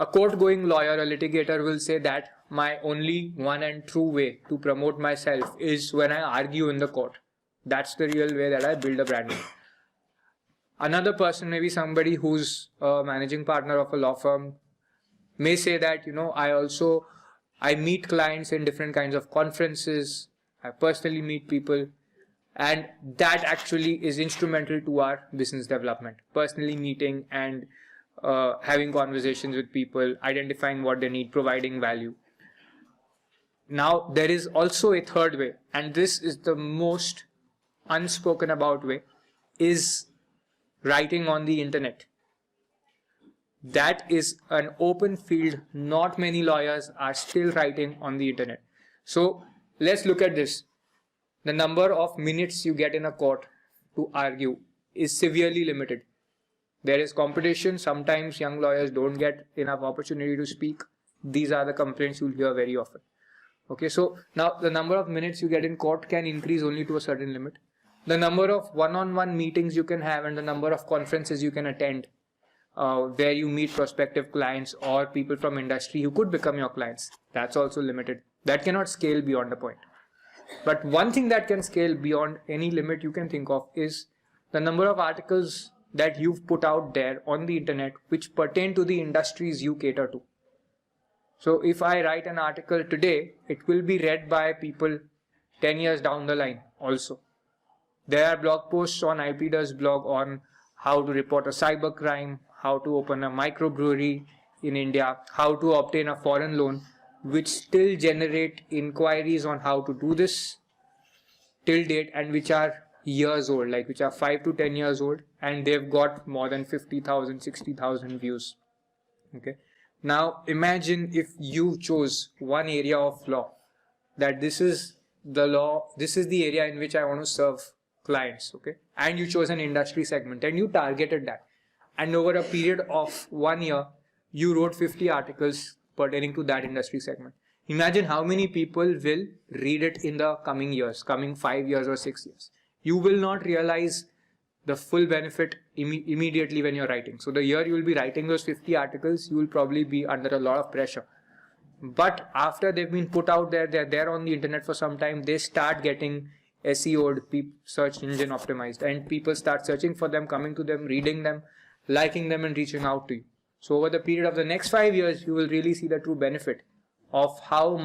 A court-going lawyer, a litigator will say that my only one and true way to promote myself is when I argue in the court. That's the real way that I build a brand. Another person, maybe somebody who's a managing partner of a law firm, may say that, I meet clients in different kinds of conferences. I personally meet people, and that actually is instrumental to our business development. Personally meeting and having conversations with people, identifying what they need, providing value. Now, there is also a third way, and this is the most unspoken about way, is writing on the internet. That is an open field. Not many lawyers are still writing on the internet. So let's look at this. The number of minutes you get in a court to argue is severely limited. There is competition. Sometimes young lawyers don't get enough opportunity to speak. These are the complaints you'll hear very often. Okay, so now the number of minutes you get in court can increase only to a certain limit. The number of one-on-one meetings you can have and the number of conferences you can attend, where you meet prospective clients or people from industry who could become your clients, that's also limited. That cannot scale beyond a point. But one thing that can scale beyond any limit you can think of is the number of articles that you've put out there on the internet which pertain to the industries you cater to. So if I write an article today, it will be read by people 10 years down the line also. There are blog posts on IPDA's blog on how to report a cyber crime, how to open a microbrewery in India, how to obtain a foreign loan, which still generate inquiries on how to do this till date and which are years old, like which are 5 to 10 years old, and they've got more than 50,000, 60,000 views. Okay. Now imagine if you chose one area of law, that this is the law, this is the area in which I want to serve clients, okay, and you chose an industry segment and you targeted that, and over a period of 1 year you wrote 50 articles pertaining to that industry segment. Imagine how many people will read it in the coming years, coming 5 years or 6 years. You will not realize the full benefit immediately when you're writing. So the year you will be writing those 50 articles, you will probably be under a lot of pressure. But after they've been put out there, they're there on the internet for some time, they start getting SEO'd, search engine optimized, and people start searching for them, coming to them, reading them, liking them, and reaching out to you. So over the period of the next 5 years, you will really see the true benefit of how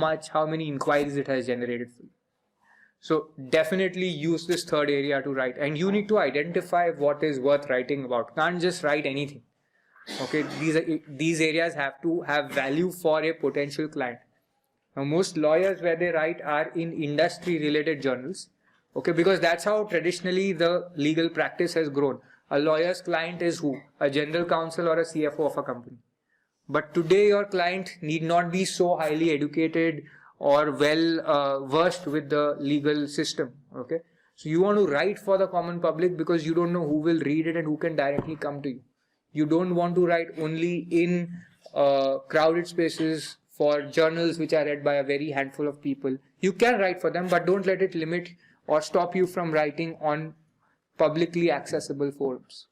many inquiries it has generated for you. So definitely use this third area to write, and you need to identify what is worth writing about. Can't just write anything. Okay, these areas have to have value for a potential client. Now most lawyers where they write are in industry related journals. Okay, because that's how traditionally the legal practice has grown. A lawyer's client is who? A general counsel or a CFO of a company. But today your client need not be so highly educated or well versed with the legal system. Okay, so you want to write for the common public because you don't know who will read it and who can directly come to you. You don't want to write only in crowded spaces for journals which are read by a very handful of people. You can write for them, but don't let it limit or stop you from writing on publicly accessible forums.